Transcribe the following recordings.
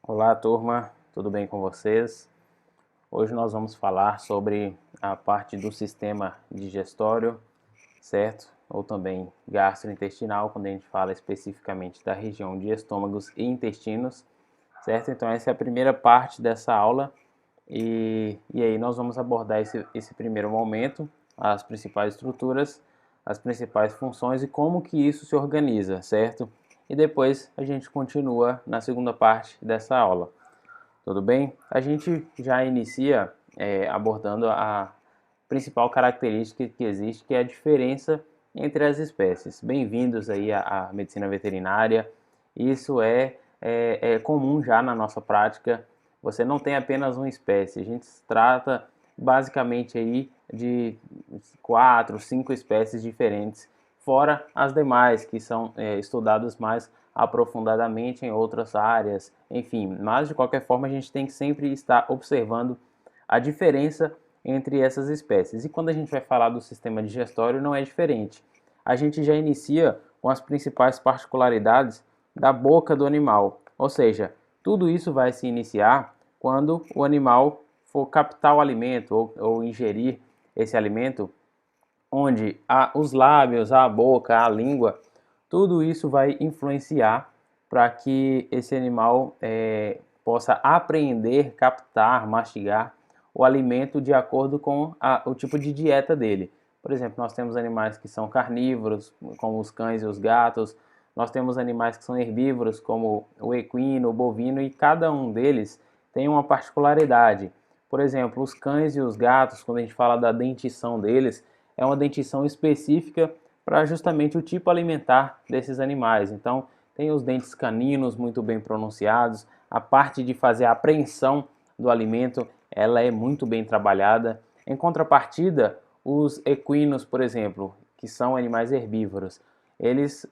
Olá, turma, tudo bem com vocês? Hoje nós vamos falar sobre a parte do sistema digestório, certo? Ou também gastrointestinal, quando a gente fala especificamente da região de estômagos e intestinos, certo? Então essa é a primeira parte dessa aula e aí nós vamos abordar esse primeiro momento, as principais estruturas, as principais funções e como que isso se organiza, certo? E depois a gente continua na segunda parte dessa aula. Tudo bem? A gente já inicia abordando a principal característica que existe, que é a diferença entre as espécies. Bem-vindos aí à medicina veterinária. Isso é comum já na nossa prática. Você não tem apenas uma espécie. A gente trata basicamente aí de 4, 5 espécies diferentes, fora as demais que são estudadas mais aprofundadamente em outras áreas, enfim, mas de qualquer forma a gente tem que sempre estar observando a diferença entre essas espécies. E quando a gente vai falar do sistema digestório não é diferente. A gente já inicia com as principais particularidades da boca do animal, ou seja, tudo isso vai se iniciar quando o animal for captar o alimento ou ingerir esse alimento, onde os lábios, a boca, a língua, tudo isso vai influenciar para que esse animal possa apreender, captar, mastigar o alimento de acordo com o tipo de dieta dele. Por exemplo, nós temos animais que são carnívoros, como os cães e os gatos. Nós temos animais que são herbívoros, como o equino, o bovino, e cada um deles tem uma particularidade. Por exemplo, os cães e os gatos, quando a gente fala da dentição deles, é uma dentição específica para justamente o tipo alimentar desses animais. Então, tem os dentes caninos muito bem pronunciados, a parte de fazer a apreensão do alimento, ela é muito bem trabalhada. Em contrapartida, os equinos, por exemplo, que são animais herbívoros, eles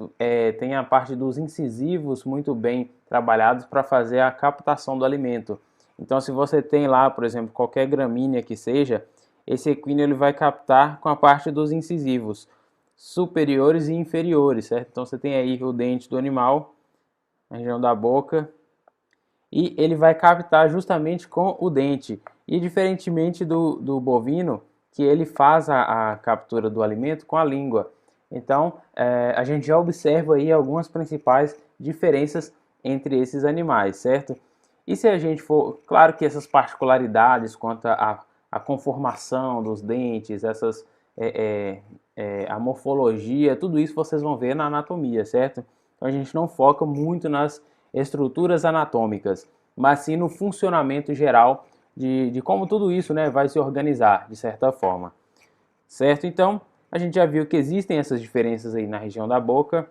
têm a parte dos incisivos muito bem trabalhados para fazer a captação do alimento. Então, se você tem lá, por exemplo, qualquer gramínea que seja, esse equino ele vai captar com a parte dos incisivos superiores e inferiores, certo? Então você tem aí o dente do animal, na região da boca, e ele vai captar justamente com o dente. E diferentemente do bovino, que ele faz a captura do alimento com a língua. Então a gente já observa aí algumas principais diferenças entre esses animais, certo? E se a gente for, claro que essas particularidades quanto a conformação dos dentes, a morfologia, tudo isso vocês vão ver na anatomia, certo? Então a gente não foca muito nas estruturas anatômicas, mas sim no funcionamento geral de como tudo isso, né, vai se organizar, de certa forma. Certo? Então, a gente já viu que existem essas diferenças aí na região da boca,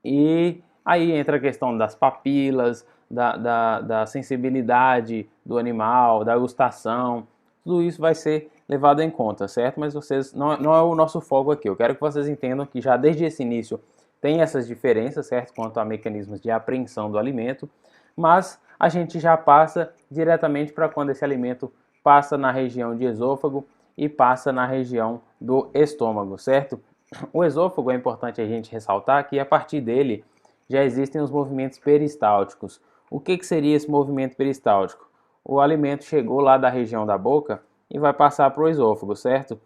e aí entra a questão das papilas, da sensibilidade do animal, da gustação, tudo isso vai ser levado em conta, certo? Mas vocês não é o nosso foco aqui. Eu quero que vocês entendam que já desde esse início tem essas diferenças, certo? Quanto a mecanismos de apreensão do alimento, mas a gente já passa diretamente para quando esse alimento passa na região de esôfago e passa na região do estômago, certo? O esôfago é importante a gente ressaltar que a partir dele já existem os movimentos peristálticos. O que seria esse movimento peristáltico? O alimento chegou lá da região da boca e vai passar para o esôfago, certo?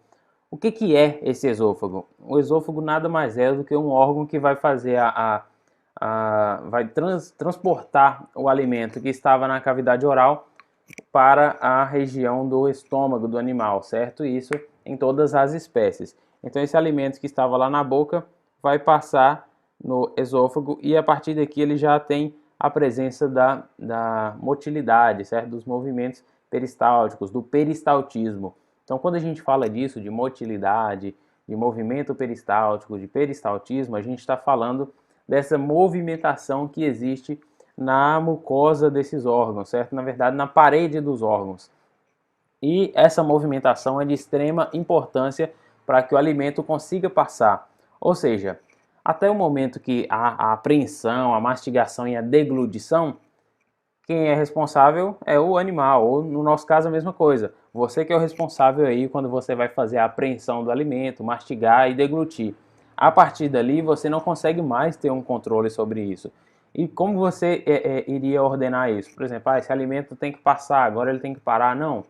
O que é esse esôfago? O esôfago nada mais é do que um órgão que vai fazer vai transportar o alimento que estava na cavidade oral para a região do estômago do animal, certo? Isso em todas as espécies. Então esse alimento que estava lá na boca vai passar no esôfago e a partir daqui ele já tem a presença da motilidade, certo? Dos movimentos peristálticos, do peristaltismo. Então quando a gente fala disso, de motilidade, de movimento peristáltico, de peristaltismo, a gente está falando dessa movimentação que existe na mucosa desses órgãos, certo? Na verdade, na parede dos órgãos. E essa movimentação é de extrema importância para que o alimento consiga passar. Ou seja, até o momento que a apreensão, a mastigação e a deglutição, quem é responsável é o animal, ou no nosso caso a mesma coisa. Você que é o responsável aí quando você vai fazer a apreensão do alimento, mastigar e deglutir. A partir dali você não consegue mais ter um controle sobre isso. E como você iria ordenar isso? Por exemplo, esse alimento tem que passar, agora ele tem que parar. Não.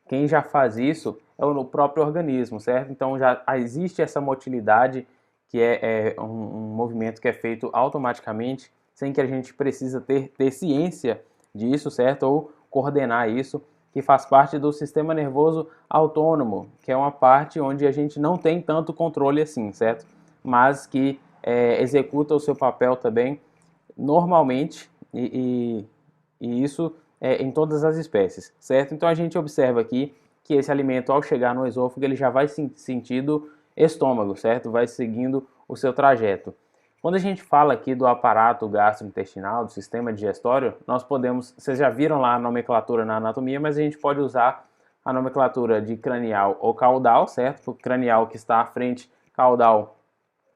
Quem já faz isso é o próprio organismo, certo? Então já existe essa motilidade, que é um movimento que é feito automaticamente, sem que a gente precisa ter ciência disso, certo? Ou coordenar isso, que faz parte do sistema nervoso autônomo, que é uma parte onde a gente não tem tanto controle assim, certo? Mas que executa o seu papel também normalmente, e isso em todas as espécies, certo? Então a gente observa aqui que esse alimento, ao chegar no esôfago, ele já vai sentindo estômago, certo? Vai seguindo o seu trajeto. Quando a gente fala aqui do aparato gastrointestinal, do sistema digestório, nós podemos, vocês já viram lá a nomenclatura na anatomia, mas a gente pode usar a nomenclatura de cranial ou caudal, certo? O cranial que está à frente, caudal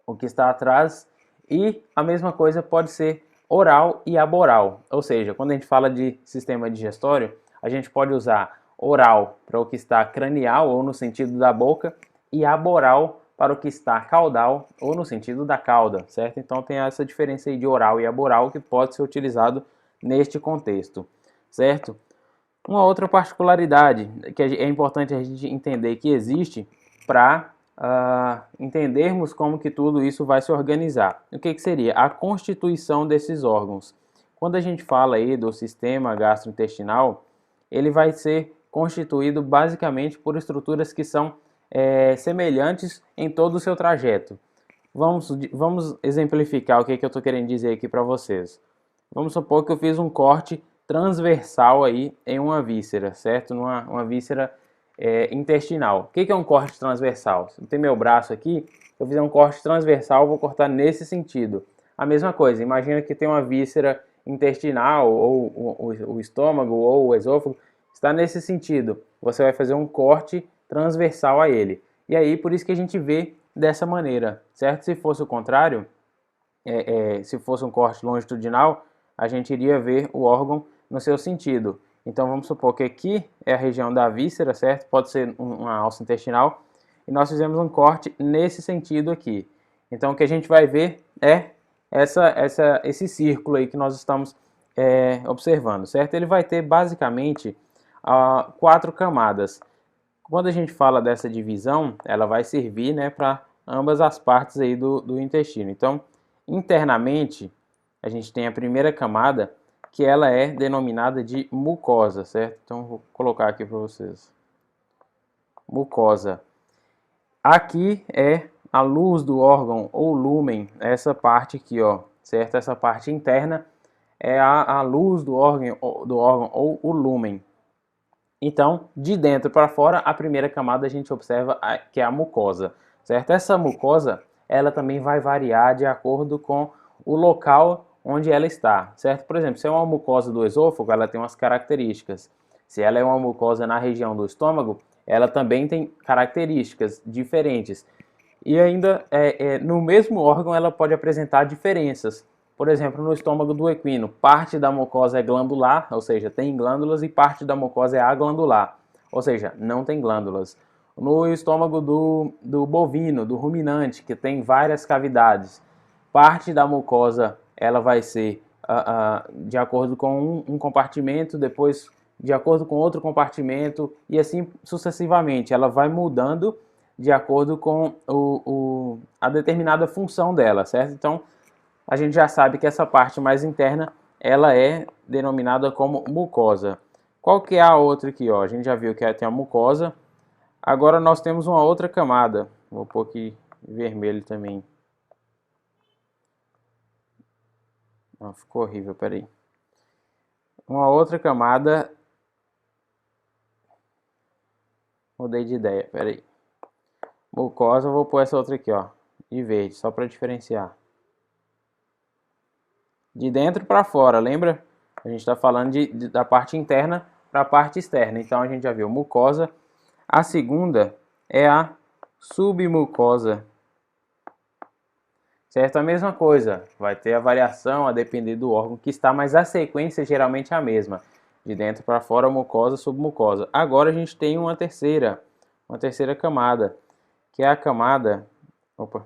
o que está atrás, e a mesma coisa pode ser oral e aboral. Ou seja, quando a gente fala de sistema digestório, a gente pode usar oral para o que está cranial ou no sentido da boca e aboral para o que está caudal ou no sentido da cauda, certo? Então tem essa diferença aí de oral e aboral que pode ser utilizado neste contexto, certo? Uma outra particularidade que é importante a gente entender que existe para entendermos como que tudo isso vai se organizar. O que seria? A constituição desses órgãos. Quando a gente fala aí do sistema gastrointestinal, ele vai ser constituído basicamente por estruturas que são semelhantes em todo o seu trajeto. Vamos exemplificar o que eu estou querendo dizer aqui para vocês. Vamos supor que eu fiz um corte transversal aí em uma víscera, certo? Uma víscera intestinal. O que é um corte transversal? Se eu tenho meu braço aqui, se eu fizer um corte transversal, eu vou cortar nesse sentido. A mesma coisa, imagina que tem uma víscera intestinal, ou o estômago, ou o esôfago, está nesse sentido. Você vai fazer um corte transversal a ele. E aí, por isso que a gente vê dessa maneira, certo? Se fosse o contrário, se fosse um corte longitudinal, a gente iria ver o órgão no seu sentido. Então vamos supor que aqui é a região da víscera, certo? Pode ser uma alça intestinal. E nós fizemos um corte nesse sentido aqui. Então o que a gente vai ver é esse círculo aí que nós estamos observando, certo? Ele vai ter basicamente 4 camadas. Quando a gente fala dessa divisão, ela vai servir, né, para ambas as partes aí do intestino. Então, internamente, a gente tem a primeira camada, que ela é denominada de mucosa, certo? Então, vou colocar aqui para vocês. Mucosa. Aqui é a luz do órgão ou lúmen, essa parte aqui, ó, certo? Essa parte interna é a luz do órgão ou o lúmen. Então, de dentro para fora, a primeira camada a gente observa que é a mucosa, certo? Essa mucosa, ela também vai variar de acordo com o local onde ela está, certo? Por exemplo, se é uma mucosa do esôfago, ela tem umas características. Se ela é uma mucosa na região do estômago, ela também tem características diferentes. E ainda, no mesmo órgão, ela pode apresentar diferenças. Por exemplo, no estômago do equino, parte da mucosa é glandular, ou seja, tem glândulas, e parte da mucosa é aglandular, ou seja, não tem glândulas. No estômago do bovino, do ruminante, que tem várias cavidades, parte da mucosa ela vai ser de acordo com um compartimento, depois de acordo com outro compartimento, e assim sucessivamente. Ela vai mudando de acordo com a determinada função dela, certo? Então, a gente já sabe que essa parte mais interna, ela é denominada como mucosa. Qual que é a outra aqui, ó? A gente já viu que tem a mucosa. Agora nós temos uma outra camada. Vou pôr aqui vermelho também. Não, ficou horrível, peraí. Uma outra camada. Mudei de ideia, peraí. Mucosa, vou pôr essa outra aqui, ó, de verde, só para diferenciar. De dentro para fora, lembra? A gente está falando da parte interna para a parte externa. Então a gente já viu mucosa. A segunda é a submucosa. Certo? A mesma coisa. Vai ter a variação a depender do órgão que está, mas a sequência geralmente é a mesma. De dentro para fora, mucosa, submucosa. Agora a gente tem uma terceira camada, que é a camada... Opa!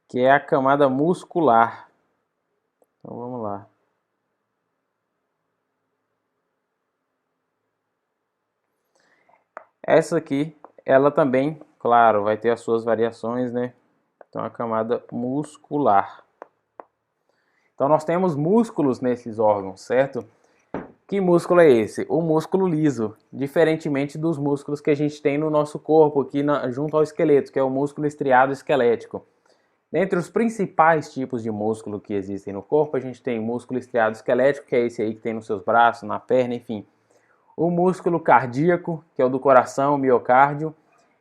que é a camada muscular. Então vamos lá. Essa aqui, ela também, claro, vai ter as suas variações, né? Então a camada muscular. Então nós temos músculos nesses órgãos, certo? Que músculo é esse? O músculo liso, diferentemente dos músculos que a gente tem no nosso corpo, aqui junto ao esqueleto, que é o músculo estriado esquelético. Dentre os principais tipos de músculo que existem no corpo, a gente tem o músculo estriado esquelético, que é esse aí que tem nos seus braços, na perna, enfim. O músculo cardíaco, que é o do coração, o miocárdio,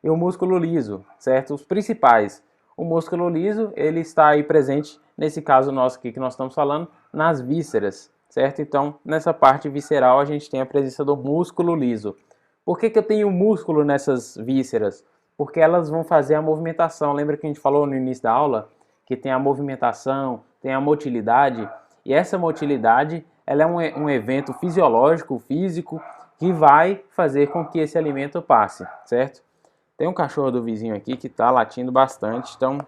e o músculo liso, certo? Os principais. O músculo liso, ele está aí presente, nesse caso nosso aqui que nós estamos falando, nas vísceras, certo? Então, nessa parte visceral, a gente tem a presença do músculo liso. Por que eu tenho músculo nessas vísceras? Porque elas vão fazer a movimentação. Lembra que a gente falou no início da aula? Que tem a movimentação, tem a motilidade. E essa motilidade, ela é um evento fisiológico, físico, que vai fazer com que esse alimento passe, certo? Tem um cachorro do vizinho aqui que está latindo bastante, então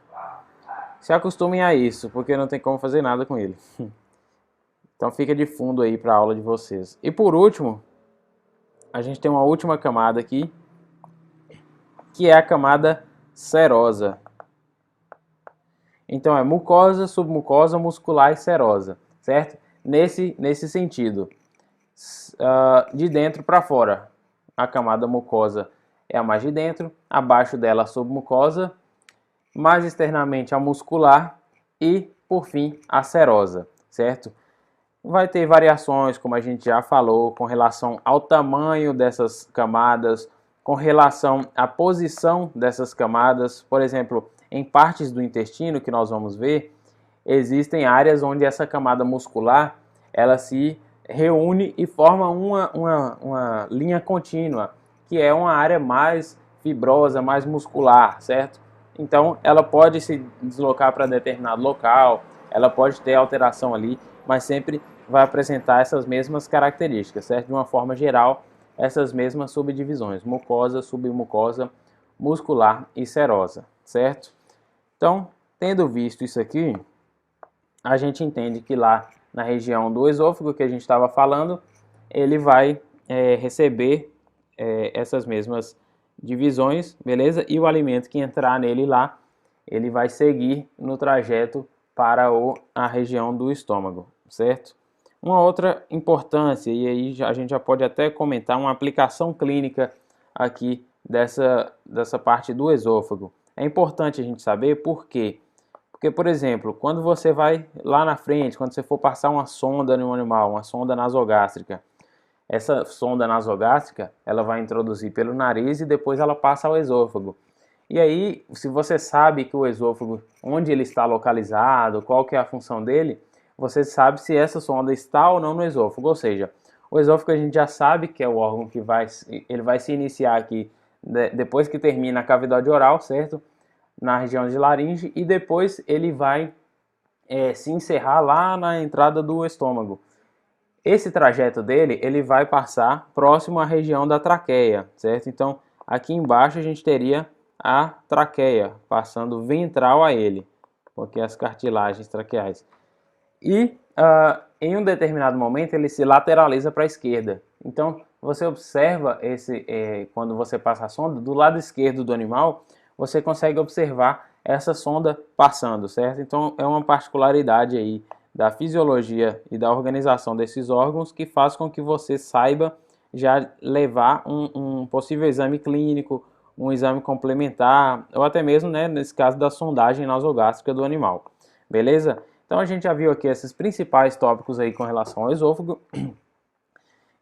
se acostumem a isso, porque não tem como fazer nada com ele. Então fica de fundo aí para a aula de vocês. E por último, a gente tem uma última camada aqui, que é a camada serosa. Então é mucosa, submucosa, muscular e serosa, certo? Nesse sentido, de dentro para fora, a camada mucosa é a mais de dentro, abaixo dela a submucosa, mais externamente a muscular e, por fim, a serosa, certo? Vai ter variações, como a gente já falou, com relação ao tamanho dessas camadas, com relação à posição dessas camadas. Por exemplo, em partes do intestino que nós vamos ver, existem áreas onde essa camada muscular ela se reúne e forma uma linha contínua, que é uma área mais fibrosa, mais muscular, certo? Então, ela pode se deslocar para determinado local, ela pode ter alteração ali, mas sempre vai apresentar essas mesmas características, certo? De uma forma geral, essas mesmas subdivisões, mucosa, submucosa, muscular e serosa, certo? Então, tendo visto isso aqui, a gente entende que lá na região do esôfago que a gente estava falando, ele vai receber essas mesmas divisões, beleza? E o alimento que entrar nele lá, ele vai seguir no trajeto para a região do estômago, certo? Uma outra importância, e aí a gente já pode até comentar uma aplicação clínica aqui dessa parte do esôfago. É importante a gente saber por quê. Porque, por exemplo, quando você vai lá na frente, quando você for passar uma sonda no animal, uma sonda nasogástrica, essa sonda nasogástrica, ela vai introduzir pelo nariz e depois ela passa ao esôfago. E aí, se você sabe que o esôfago, onde ele está localizado, qual que é a função dele, você sabe se essa sonda está ou não no esôfago. Ou seja, o esôfago a gente já sabe que é o órgão que ele vai se iniciar aqui depois que termina a cavidade oral, certo? Na região de laringe, e depois ele vai se encerrar lá na entrada do estômago. Esse trajeto dele, ele vai passar próximo à região da traqueia, certo? Então, aqui embaixo a gente teria a traqueia, passando ventral a ele, porque as cartilagens traqueais. E em um determinado momento ele se lateraliza para a esquerda. Então, você observa quando você passa a sonda, do lado esquerdo do animal, você consegue observar essa sonda passando, certo? Então, é uma particularidade aí da fisiologia e da organização desses órgãos que faz com que você saiba já levar um possível exame clínico, um exame complementar, ou até mesmo, né, nesse caso da sondagem nasogástrica do animal. Beleza? Então, a gente já viu aqui esses principais tópicos aí com relação ao esôfago.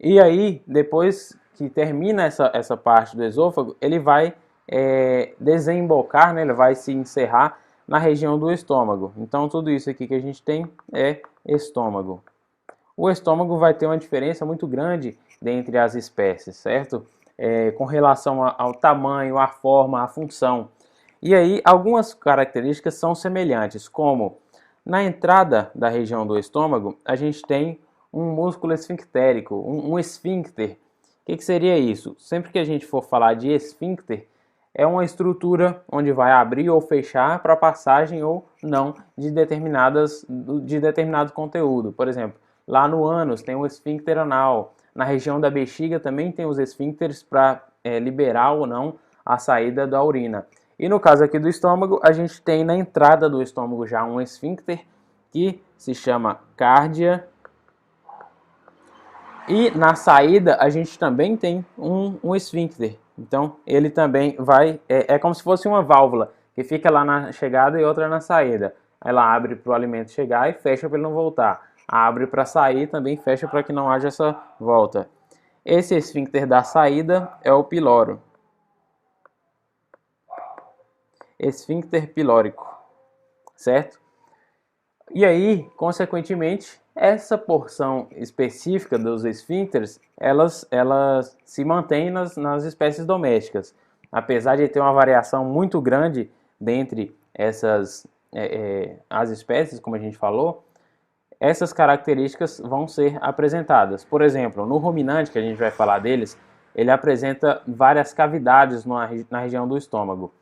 E aí, depois que termina essa parte do esôfago, ele vai desembocar, né? Ele vai se encerrar na região do estômago. Então, tudo isso aqui que a gente tem é estômago. O estômago vai ter uma diferença muito grande dentre as espécies, certo? Com relação ao tamanho, à forma, à função. E aí, algumas características são semelhantes, como na entrada da região do estômago, a gente tem um músculo esfinctérico, um esfíncter. O que seria isso? Sempre que a gente for falar de esfíncter, é uma estrutura onde vai abrir ou fechar para passagem ou não de determinado conteúdo. Por exemplo, lá no ânus tem o esfíncter anal, na região da bexiga também tem os esfíncteres para liberar ou não a saída da urina. E no caso aqui do estômago, a gente tem na entrada do estômago já um esfíncter que se chama cárdia. E na saída a gente também tem um esfíncter. Então ele também vai, é como se fosse uma válvula, que fica lá na chegada e outra na saída. Ela abre para o alimento chegar e fecha para ele não voltar. Abre para sair também fecha para que não haja essa volta. Esse esfíncter da saída é o piloro. Esfíncter pilórico, certo? E aí, consequentemente, essa porção específica dos esfíncteres, elas se mantêm nas espécies domésticas. Apesar de ter uma variação muito grande dentre as espécies, como a gente falou, essas características vão ser apresentadas. Por exemplo, no ruminante, que a gente vai falar deles, ele apresenta várias cavidades na região do estômago.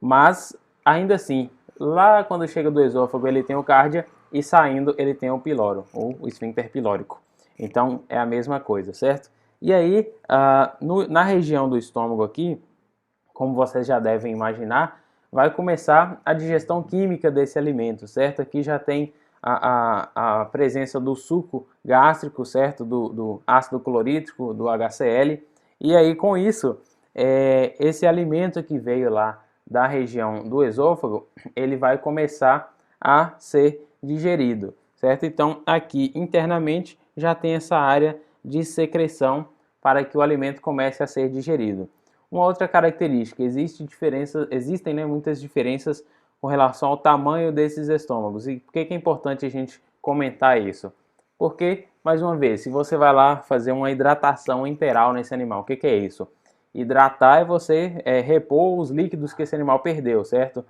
Mas, ainda assim, lá quando chega do esôfago ele tem o cárdia e saindo ele tem o piloro, ou o esfíncter pilórico. Então é a mesma coisa, certo? E aí, na região do estômago aqui, como vocês já devem imaginar, vai começar a digestão química desse alimento, certo? Aqui já tem a presença do suco gástrico, certo? Do ácido clorídrico, do HCl. E aí com isso, esse alimento que veio lá da região do esôfago, ele vai começar a ser digerido, certo? Então, aqui internamente já tem essa área de secreção para que o alimento comece a ser digerido. Uma outra característica, existem, né, muitas diferenças com relação ao tamanho desses estômagos. E por que é importante a gente comentar isso? Porque, mais uma vez, se você vai lá fazer uma hidratação enteral nesse animal, o que é isso? Hidratar é você repor os líquidos que esse animal perdeu, certo?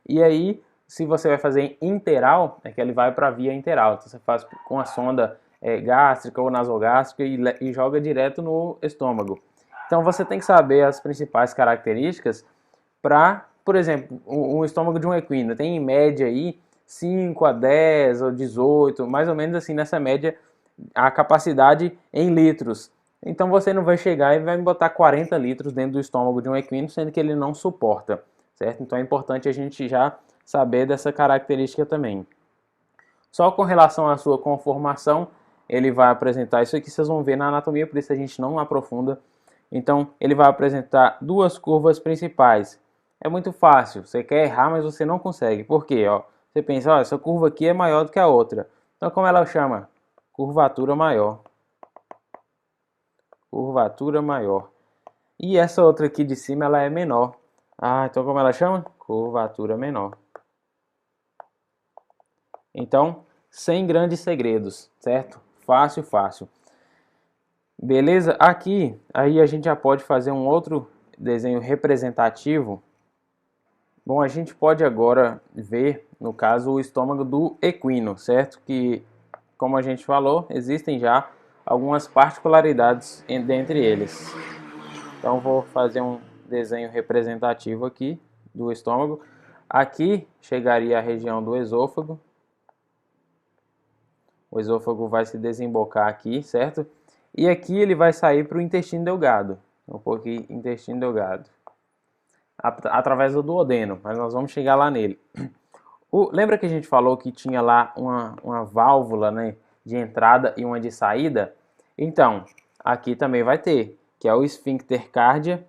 E aí, se você vai fazer interal, é que ele vai para a via interal. Então, você faz com a sonda gástrica ou nasogástrica e joga direto no estômago. Então, você tem que saber as principais características para, por exemplo, um estômago de um equino tem em média aí 5 a 10 ou 18, mais ou menos assim nessa média, a capacidade em litros. Então você não vai chegar e vai botar 40 litros dentro do estômago de um equino, sendo que ele não suporta, certo? Então é importante a gente já saber dessa característica também. Só com relação à sua conformação, ele vai apresentar isso aqui, vocês vão ver na anatomia, por isso a gente não aprofunda. Então ele vai apresentar duas curvas principais. É muito fácil, você quer errar, mas você não consegue. Por quê? Ó, você pensa, ó, essa curva aqui é maior do que a outra. Então como ela chama? Curvatura maior. Curvatura maior. E essa outra aqui de cima, ela é menor. Então como ela chama? Curvatura menor. Então, sem grandes segredos, certo? Fácil, fácil. Beleza? Aqui, aí a gente já pode fazer um outro desenho representativo. Bom, a gente pode agora ver, no caso, o estômago do equino, certo? Que, como a gente falou, existem já algumas particularidades dentre eles. Então vou fazer um desenho representativo aqui do estômago. Aqui chegaria a região do esôfago. O esôfago vai se desembocar aqui, certo? E aqui ele vai sair para o intestino delgado. Vou pôr aqui intestino delgado. Através do duodeno, mas nós vamos chegar lá nele. Lembra que a gente falou que tinha lá uma válvula, né, de entrada e uma de saída? Então, aqui também vai ter, que é o esfíncter cárdia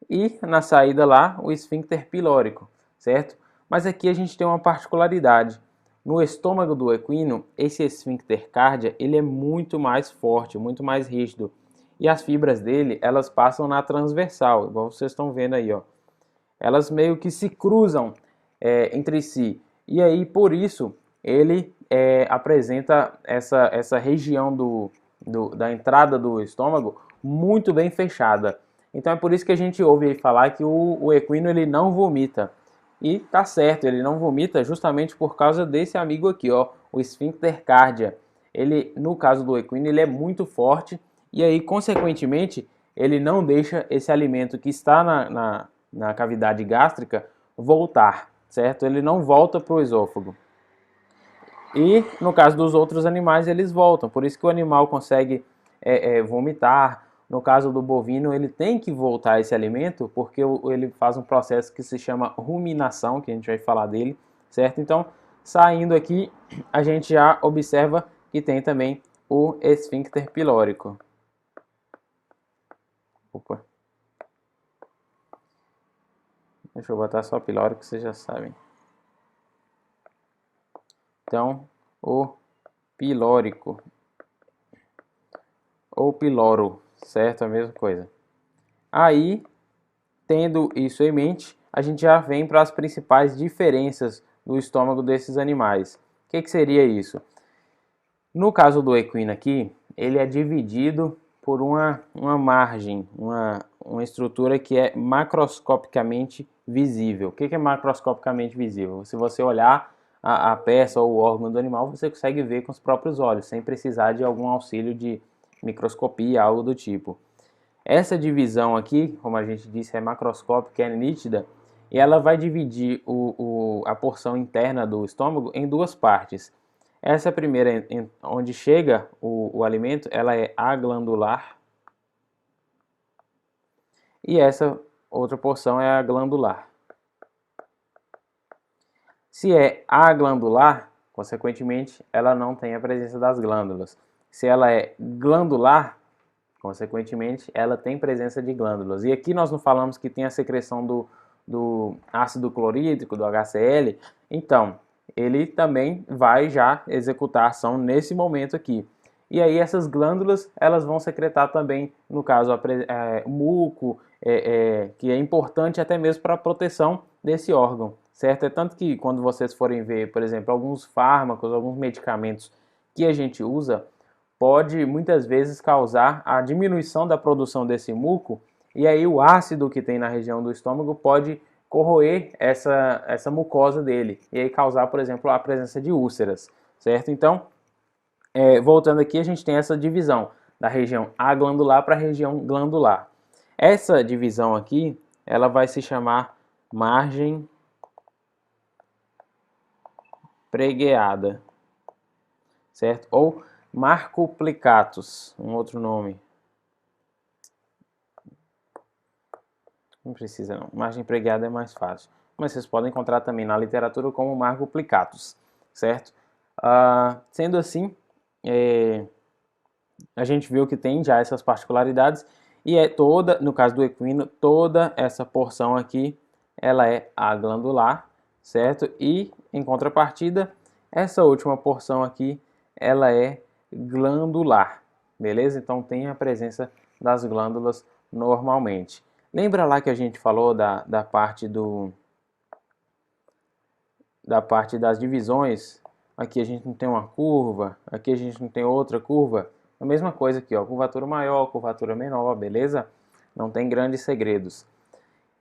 e na saída lá o esfíncter pilórico, certo? Mas aqui a gente tem uma particularidade. No estômago do equino, esse esfíncter cárdia, ele é muito mais forte, muito mais rígido. E as fibras dele, elas passam na transversal, igual vocês estão vendo aí, ó. Elas meio que se cruzam entre si. E aí, por isso, ele apresenta essa região da entrada do estômago muito bem fechada. Então é por isso que a gente ouve falar que o equino ele não vomita. E tá certo, ele não vomita justamente por causa desse amigo aqui, ó, o esfíncter cárdia. Ele, no caso do equino, ele é muito forte e aí, consequentemente, ele não deixa esse alimento que está na cavidade gástrica, voltar, certo? Ele não volta para o esôfago. E no caso dos outros animais, eles voltam. Por isso que o animal consegue vomitar. No caso do bovino, ele tem que voltar esse alimento, porque ele faz um processo que se chama ruminação, que a gente vai falar dele, certo? Então, saindo aqui, a gente já observa que tem também o esfíncter pilórico. Opa. Deixa eu botar só pilórico, vocês já sabem. Então, o pilórico ou piloro, certo? A mesma coisa. Aí, tendo isso em mente, a gente já vem para as principais diferenças do estômago desses animais. O que seria isso? No caso do equino aqui, ele é dividido por uma margem, uma estrutura que é macroscopicamente visível. O que é macroscopicamente visível? Se você olhar a peça ou o órgão do animal, você consegue ver com os próprios olhos, sem precisar de algum auxílio de microscopia, algo do tipo. Essa divisão aqui, como a gente disse, é macroscópica, é nítida, e ela vai dividir a porção interna do estômago em duas partes. Essa primeira, onde chega o alimento, ela é aglandular, e essa outra porção é a glandular. Se é aglandular, consequentemente, ela não tem a presença das glândulas. Se ela é glandular, consequentemente, ela tem presença de glândulas. E aqui nós não falamos que tem a secreção do ácido clorídrico, do HCl. Então, ele também vai já executar a ação nesse momento aqui. E aí essas glândulas, elas vão secretar também, no caso, muco, que é importante até mesmo para a proteção desse órgão, certo? É tanto que quando vocês forem ver, por exemplo, alguns fármacos, alguns medicamentos que a gente usa, pode muitas vezes causar a diminuição da produção desse muco, e aí o ácido que tem na região do estômago pode corroer essa mucosa dele, e aí causar, por exemplo, a presença de úlceras, certo? Então, voltando aqui, a gente tem essa divisão da região aglandular para a região glandular. Essa divisão aqui, ela vai se chamar margem pregueada, certo? Ou marcoplicatus, um outro nome. Não precisa não, margem pregueada é mais fácil. Mas vocês podem encontrar também na literatura como marcoplicatus, certo? Sendo assim, a gente viu que tem já essas particularidades e no caso do equino, toda essa porção aqui, ela é aglandular, certo? E em contrapartida, essa última porção aqui, ela é glandular, beleza? Então tem a presença das glândulas normalmente. Lembra lá que a gente falou da parte das divisões? Aqui a gente não tem uma curva, aqui a gente não tem outra curva. A mesma coisa aqui, ó, curvatura maior, curvatura menor, beleza? Não tem grandes segredos.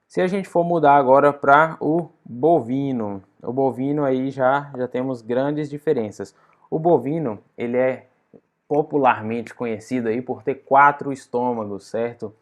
Se a gente for mudar agora para o bovino aí já temos grandes diferenças. O bovino, ele é popularmente conhecido aí por ter 4 estômagos, certo?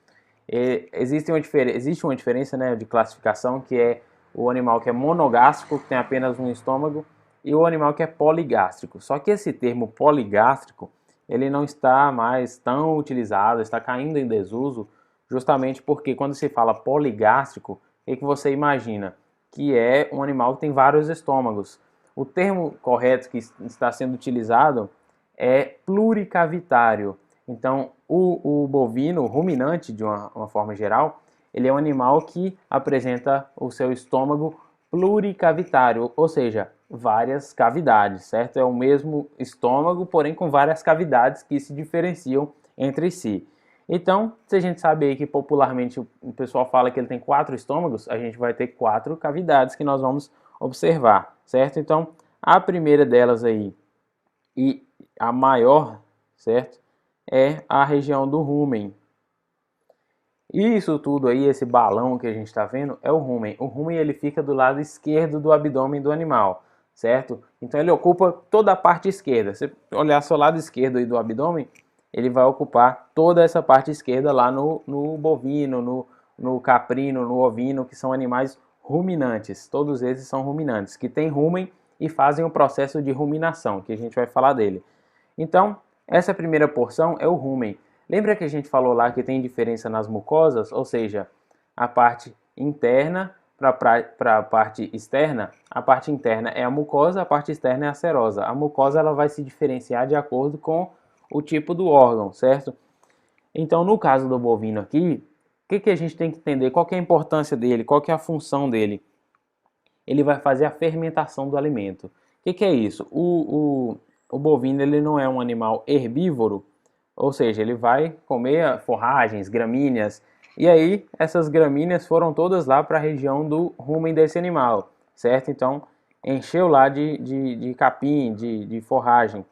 Existe uma diferença, né, de classificação, que é o animal que é monogástrico, que tem apenas um estômago, e o animal que é poligástrico. Só que esse termo poligástrico, ele não está mais tão utilizado, está caindo em desuso, justamente porque quando se fala poligástrico, o que você imagina? Que é um animal que tem vários estômagos. O termo correto que está sendo utilizado é pluricavitário. Então, o bovino, o ruminante, de uma forma geral, ele é um animal que apresenta o seu estômago pluricavitário, ou seja, várias cavidades, certo? É o mesmo estômago, porém com várias cavidades que se diferenciam entre si. Então, se a gente sabe aí que popularmente o pessoal fala que ele tem 4 estômagos, a gente vai ter 4 cavidades que nós vamos observar, certo? Então, a primeira delas aí, e a maior, certo? É a região do rumen. Isso tudo aí, esse balão que a gente está vendo, é o rumen. O rumen ele fica do lado esquerdo do abdômen do animal, certo? Então ele ocupa toda a parte esquerda. Se você olhar só o lado esquerdo aí do abdômen, ele vai ocupar toda essa parte esquerda lá no bovino, no caprino, no ovino, que são animais ruminantes. Todos esses são ruminantes, que têm rumen e fazem o processo de ruminação, que a gente vai falar dele. Então, essa primeira porção é o rumen. Lembra que a gente falou lá que tem diferença nas mucosas? Ou seja, a parte interna para a parte externa. A parte interna é a mucosa, a parte externa é a serosa. A mucosa ela vai se diferenciar de acordo com o tipo do órgão, certo? Então, no caso do bovino aqui, o que a gente tem que entender? Qual que é a importância dele? Qual que é a função dele? Ele vai fazer a fermentação do alimento. O que é isso? O bovino ele não é um animal herbívoro, ou seja, ele vai comer forragens, gramíneas, e aí essas gramíneas foram todas lá para a região do rumen desse animal, certo? Então, encheu lá de capim, de forragem.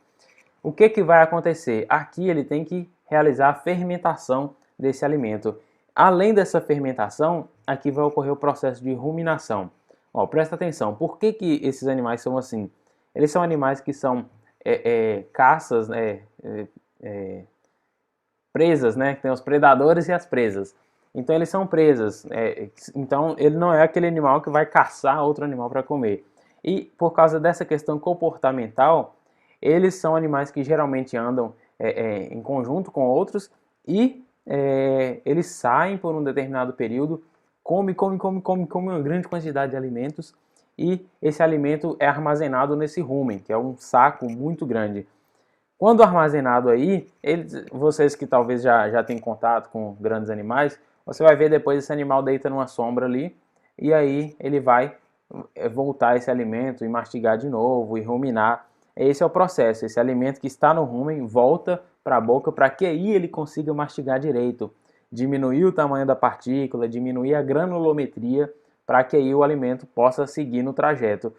O que vai acontecer? Aqui ele tem que realizar a fermentação desse alimento. Além dessa fermentação, aqui vai ocorrer o processo de ruminação. Ó, presta atenção, por que esses animais são assim? Eles são animais que são caças, presas, né? Tem os predadores e as presas. Então eles são presas. Então ele não é aquele animal que vai caçar outro animal para comer. E por causa dessa questão comportamental, eles são animais que geralmente andam em conjunto com outros e eles saem por um determinado período, come uma grande quantidade de alimentos e esse alimento é armazenado nesse rumen, que é um saco muito grande. Quando armazenado aí, vocês que talvez já tenham contato com grandes animais, você vai ver depois esse animal deita numa sombra ali e aí ele vai voltar esse alimento e mastigar de novo e ruminar. Esse é o processo, esse alimento que está no rumen volta para a boca para que aí ele consiga mastigar direito, diminuir o tamanho da partícula, diminuir a granulometria para que aí o alimento possa seguir no trajeto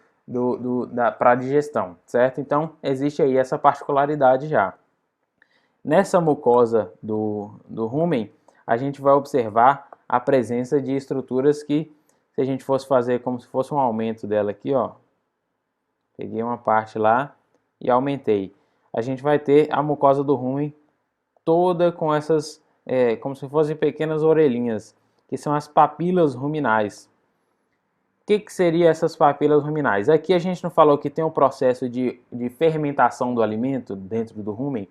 para a digestão, certo? Então existe aí essa particularidade já. Nessa mucosa do rumen, a gente vai observar a presença de estruturas que, se a gente fosse fazer como se fosse um aumento dela aqui, ó, peguei uma parte lá e aumentei. A gente vai ter a mucosa do rumen toda com essas, como se fossem pequenas orelhinhas, que são as papilas ruminais. O que seriam essas papilas ruminais? Aqui a gente não falou que tem um processo de fermentação do alimento dentro do rumen?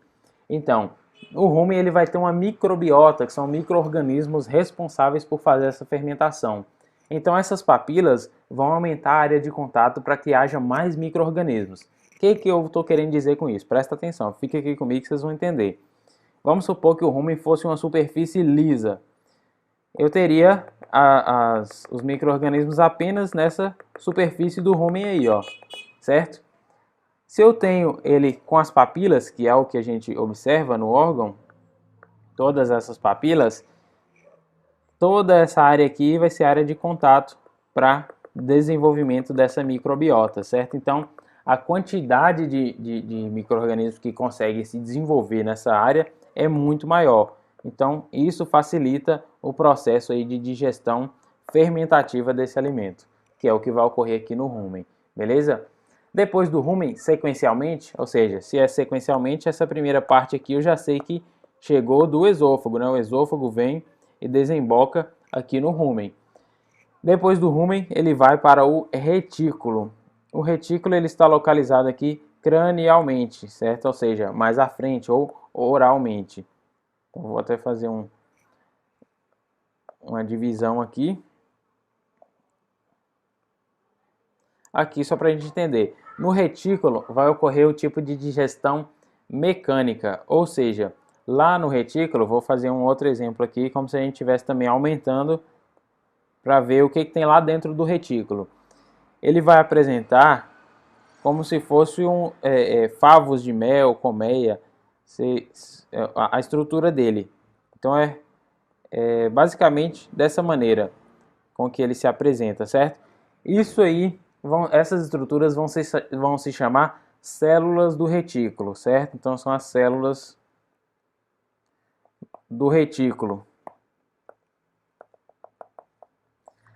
Então, o rumen ele vai ter uma microbiota, que são micro-organismos responsáveis por fazer essa fermentação. Então essas papilas vão aumentar a área de contato para que haja mais micro-organismos. O que eu estou querendo dizer com isso? Presta atenção, fique aqui comigo que vocês vão entender. Vamos supor que o rumen fosse uma superfície lisa. Eu teria os micro-organismos apenas nessa superfície do rumen aí, ó, certo? Se eu tenho ele com as papilas, que é o que a gente observa no órgão, todas essas papilas, toda essa área aqui vai ser área de contato para desenvolvimento dessa microbiota, certo? Então, a quantidade de micro-organismos que conseguem se desenvolver nessa área é muito maior. Então, isso facilita o processo aí de digestão fermentativa desse alimento, que é o que vai ocorrer aqui no rumen, beleza? Depois do rumen, sequencialmente, ou seja, se é sequencialmente, essa primeira parte aqui eu já sei que chegou do esôfago, né? O esôfago vem e desemboca aqui no rumen. Depois do rumen, ele vai para o retículo. O retículo ele está localizado aqui cranialmente, certo? Ou seja, mais à frente ou oralmente. Então, vou até fazer uma divisão aqui. Aqui só para a gente entender. No retículo vai ocorrer o tipo de digestão mecânica, ou seja, lá no retículo, vou fazer um outro exemplo aqui, como se a gente estivesse também aumentando para ver o que tem lá dentro do retículo. Ele vai apresentar como se fosse favos de mel, colmeia, a estrutura dele. Então é basicamente dessa maneira com que ele se apresenta, certo? Isso aí, essas estruturas vão se chamar células do retículo, certo? Então são as células do retículo.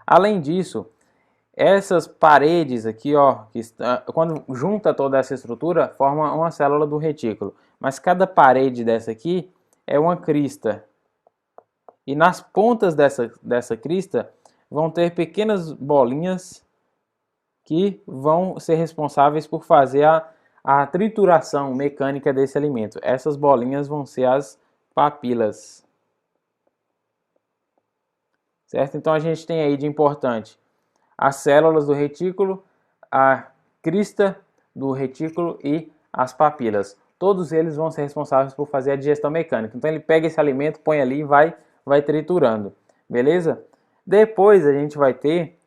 Além disso, essas paredes aqui, ó, quando junta toda essa estrutura, forma uma célula do retículo. Mas cada parede dessa aqui é uma crista. E nas pontas dessa crista vão ter pequenas bolinhas que vão ser responsáveis por fazer a trituração mecânica desse alimento. Essas bolinhas vão ser as papilas. Certo? Então a gente tem aí de importante as células do retículo, a crista do retículo e as papilas. Todos eles vão ser responsáveis por fazer a digestão mecânica. Então ele pega esse alimento, põe ali e vai triturando. Beleza? Depois a gente vai ter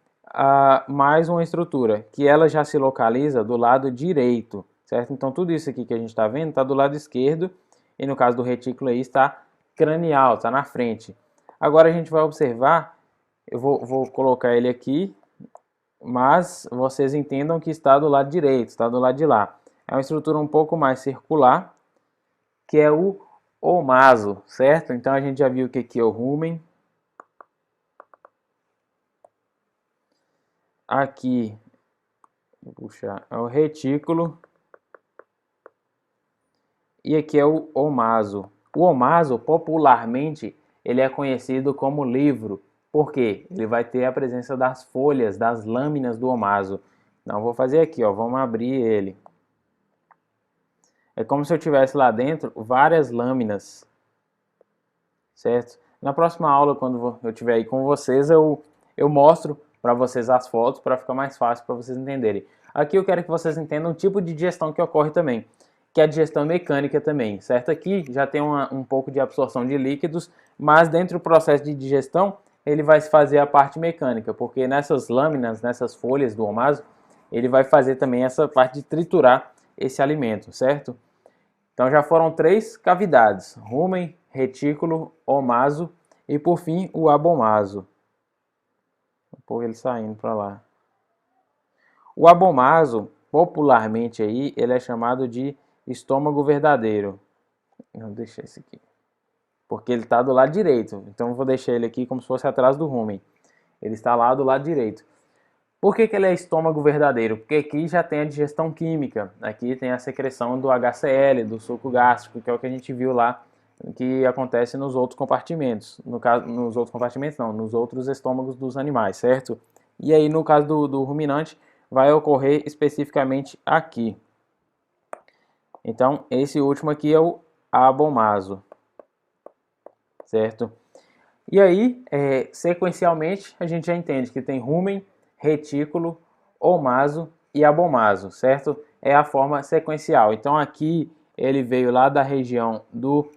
mais uma estrutura, que ela já se localiza do lado direito. Certo? Então tudo isso aqui que a gente está vendo está do lado esquerdo. E no caso do retículo aí está cranial, está na frente. Agora a gente vai observar, eu vou colocar ele aqui, mas vocês entendam que está do lado direito, está do lado de lá. É uma estrutura um pouco mais circular, que é o omaso, certo? Então a gente já viu que aqui é o rumen. Aqui, vou puxar, é o retículo. E aqui é o omaso. O omaso, popularmente, ele é conhecido como livro. Por quê? Ele vai ter a presença das folhas, das lâminas do omaso. Então, vou fazer aqui, ó, vamos abrir ele. É como se eu tivesse lá dentro várias lâminas, certo? Na próxima aula, quando eu estiver aí com vocês, eu mostro para vocês as fotos para ficar mais fácil para vocês entenderem. Aqui eu quero que vocês entendam o tipo de digestão que ocorre também, que é a digestão mecânica também, certo? Aqui já tem um pouco de absorção de líquidos, mas dentro do processo de digestão, ele vai fazer a parte mecânica, porque nessas lâminas, nessas folhas do omaso, ele vai fazer também essa parte de triturar esse alimento, certo? Então já foram 3 cavidades, rumen, retículo, omaso e por fim o abomaso. Vou pôr ele saindo para lá. O abomaso, popularmente aí, ele é chamado de estômago verdadeiro. Vou deixar esse aqui, porque ele está do lado direito. Então eu vou deixar ele aqui como se fosse atrás do rumen. Ele está lá do lado direito. Por que ele é estômago verdadeiro? Porque aqui já tem a digestão química, aqui tem a secreção do HCl, do suco gástrico, que é o que a gente viu lá, que acontece nos outros compartimentos. No caso, nos outros compartimentos não, nos outros estômagos dos animais, certo? E aí no caso do ruminante, vai ocorrer especificamente aqui. Então esse último aqui é o abomaso, certo? E aí, sequencialmente, a gente já entende que tem rumen, retículo, omaso e abomaso, certo? É a forma sequencial. Então aqui ele veio lá da região do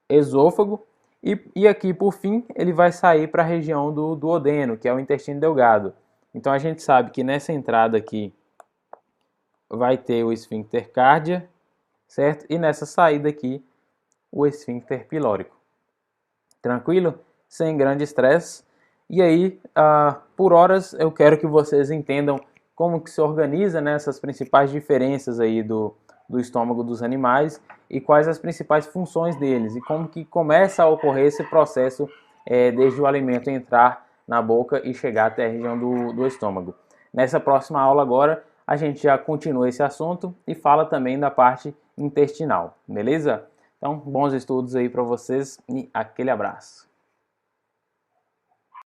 esôfago e aqui por fim ele vai sair para a região do duodeno, que é o intestino delgado. Então a gente sabe que nessa entrada aqui vai ter o esfíncter cárdia, certo? E nessa saída aqui o esfíncter pilórico. Tranquilo? Sem grande estresse. E aí, por horas, eu quero que vocês entendam como que se organiza, né, essas principais diferenças aí do estômago dos animais e quais as principais funções deles e como que começa a ocorrer esse processo desde o alimento entrar na boca e chegar até a região do estômago. Nessa próxima aula agora, a gente já continua esse assunto e fala também da parte intestinal, beleza? Então, bons estudos aí para vocês e aquele abraço.